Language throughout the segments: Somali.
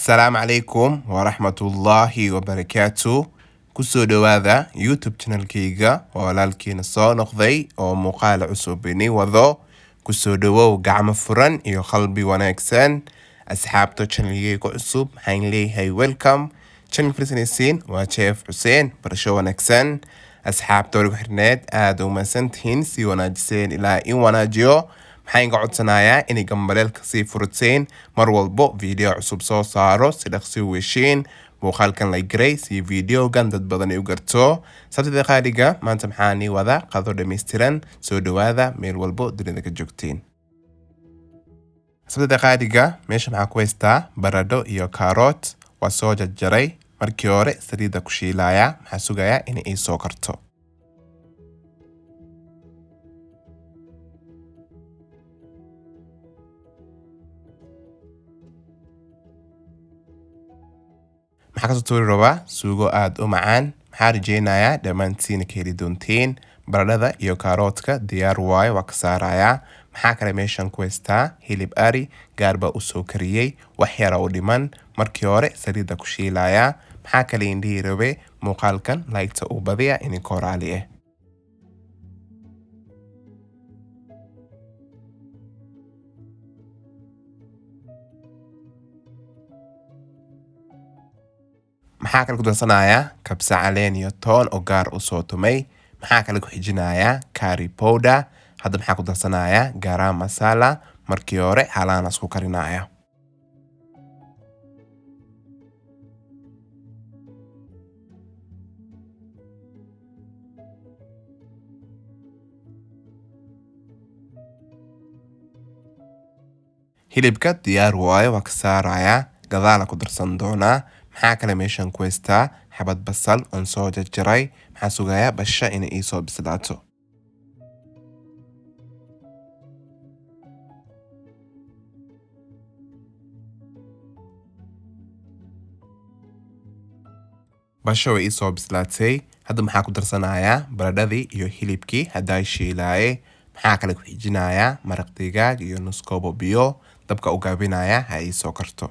السلام عليكم ورحمة الله وبركاته. kusoo dhawaada youtube channelkayga oo walaalkiina soo noqday oo muuqaal cusub ini wado. kusoo dhawow gacmo furan iyo qalbi wanaagsan. asxaabta channelkayga cusub waxaan leeyahay welcome. channel farsanaysiin waa Chef Xuseen, barasho wanaagsan. asxaabta waligu xirneed aad u mahadsantihiin si wanaajiseen ilaa in wanaajiyo. maxaan ka codsanayaa inay gambaleelka sii furteen mar walbo video cusub soo saaro si dhaqsi u heshiin muuqaalkan la garay si videogan dad badan ay u garto. sabtida qaaliga maanta maxaan wada qado dhameystiran. soo dhawaada meel walbo dunida ka joogtiin. sabtida qaaliga meesha maxaa ku haystaa baradho iyo carrot. waa soo jarjaray markii hore saliida ku shiilaya. maxaa sugayaa in ay soo karto. maxaa kasoo tuuri rabaa suugo aad u macaan. maxaa rajeynayaa dhammaantiin ka heli doontiin. baradhada iyo kaaroodka diyaar waayo waa ka saarayaa. maxaa kale meeshan ku haystaa hilib ari gaar baa usoo kariyey wax yara u dhiman markii hore saliida ku shiilaya. maxaa kale indhihi rabe muuqaalkan laygta u badiya ininka horaali ah. maxaa kale ku darsanayaa kabsa caleen iyo toon oo gaar u soo tumay. maxaa kale ku xijinayaa curry powder. hadda maxaa ku darsanayaa garam masala markii hore halaan isku karinaya. hilibka diyaar waayo waa ka saarayaa gadaala ku darsan doonaa. maxaa kale meeshan ku haystaa xabad basal oon soo jarjaray. maxaa sugayaa basha inay ii soo bislaato. basha way ii soo bislaatay. hadda maxaa ku darsanayaa baradhadii iyo hilibkii haddaa shiilaaye. maxaa kale ku xijinayaa maraq digaag iyo nus koob biyo. dabka u gaabinayaa ha ii soo karto.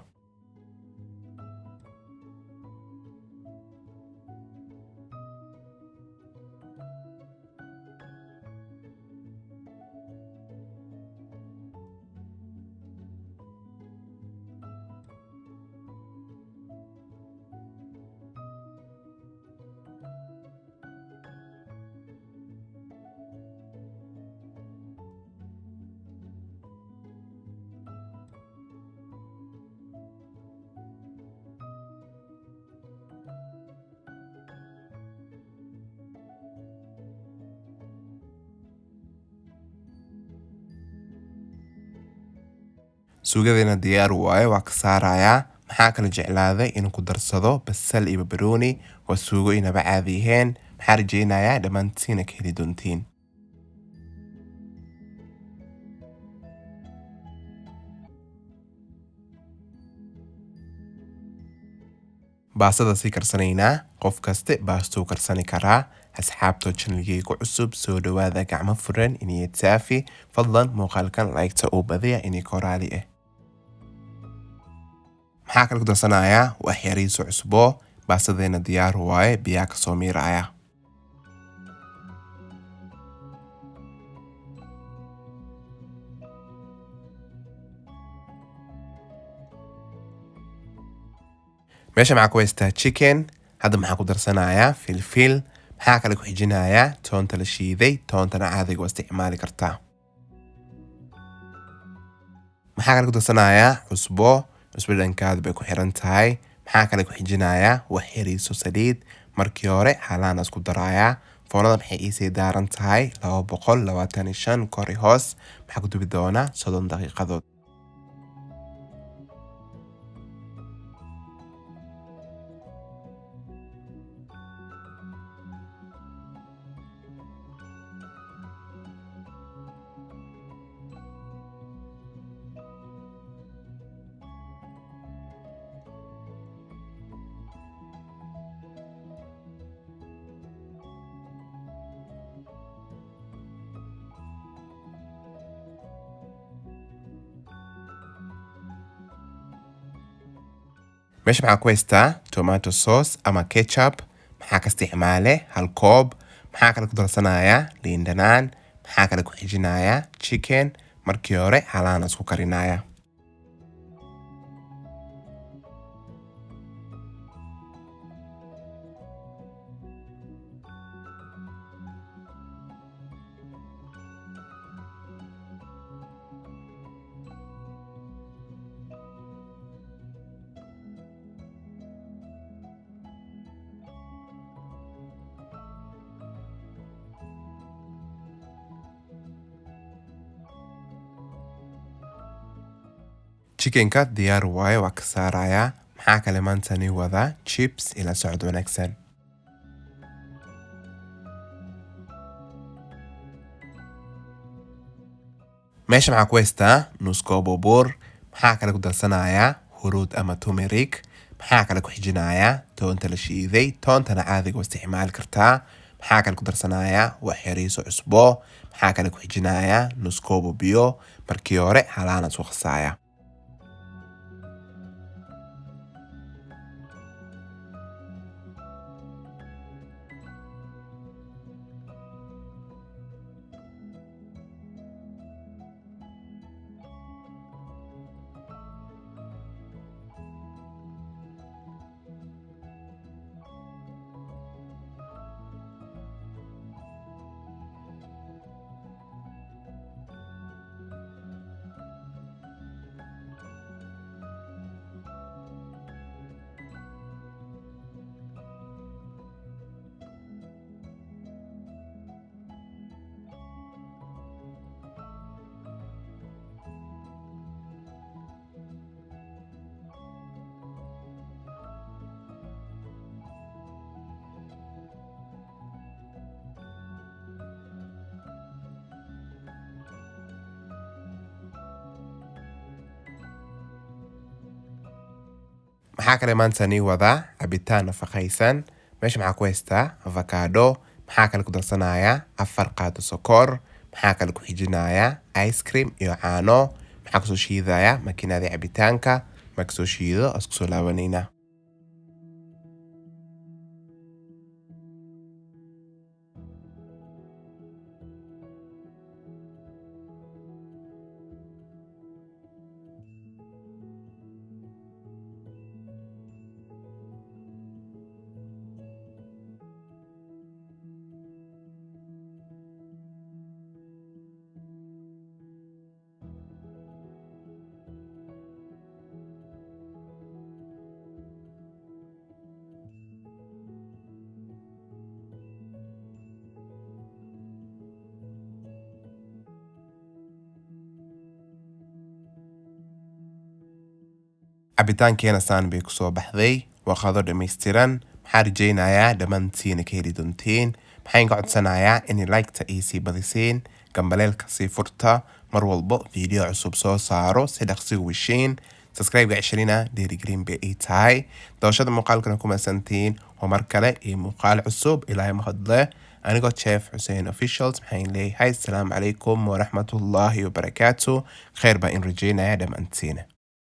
suugadeena diyaar waayo waa ka saarayaa. maxaa kale jeclaaday inuu ku darsado basal iyo barbarooni. waa suugo inaba caadi ahayn. maxaa rajeynayaa dhammaantiina ka heli doontiin. baastada sii karsanaynaa. qof kaste baastuu karsani karaa. asxaabta channelkayga cusub soo dhawaada gacmo furan iniyad saafi. fadlan muuqaalkan laygta u badiya inay koraali ah. maxaa kale ku darsanayaa wax yariiso cusbo. baastadeena diyaar waaye biyaa ka soo miiraya. meesha maxaa ku haystaa chicken. hadda maxaa ku darsanayaa filfil. maxaa kale ku xijinayaa toonta la shiiday. toontana caadiga waa isticmaali kartaa. maxaa kale ku darsanayaa cusbo. cusbo dhankaada bay ku xiran tahay. maxaa kale ku xijinayaa wax yariiso saliid. markii hore halaan isku darayaa. foonada maxay iisii daaran tahay 225 kori hoos. maxaa ku dubi doonaa 30 daqiiqadood. meesha maxaa ku haystaa tomato sauce ama ketchup. maxaa ka isticmaale hal koob. maxaa kale ku darsanayaa liin dhanaan. maxaa kale ku xijinayaa chicken. markii hore halaan isku karinaya. chickenka diyaar waaye waa ka saarayaa. maxaa kale maantani wadaa chips ila socod wanaagsan. meesha maxaa ku haystaa nus koob oo buur. maxaa kale ku darsanayaa huruud ama turmeric. maxaa kale ku xijinayaa toonta la shiiday. toontana caadiga waa isticmaali kartaa. maxaa kale ku darsanayaa wax yariiso cusbo. maxaa kale ku xijinayaa nus koob oo biyo. markii hore halaan isku qasaaya. maxaa kale maantani wadaa cabitaan nafaqaysan. meesha maxaa ku haystaa avocado. maxaa kale ku darsanayaa 4 qaado sokor. maxaa kale ku xijinayaa ice cream iyo caano. maxaa kusoo shiidayaa makiinada cabitaanka. marka soo shiido isku soo laabanayna. cabitaankeena saan bay ku soo baxday. waa qado dhammaystiran. maxaa rajaynayaa dhammaantiina ka heli doontiin. maxaan ka codsanayaa in like-ta ii sii badisiin. gambaleelka sii furta. mar walbo video cusub soo saaro si dhaqsi wishiin. subscribe-ga cishirina dhiirigelin bay ii tahay. doorashada muuqaalkana ku maasantiin. waa mar kale iyo muuqaal cusub ilaahay mahadle. anigoo chef Hussein officials maxaan leeyahay asalaamu calaykum waraxmatullaahi wabarakaatu. khayr baa in rajaynaya dhammaantiina.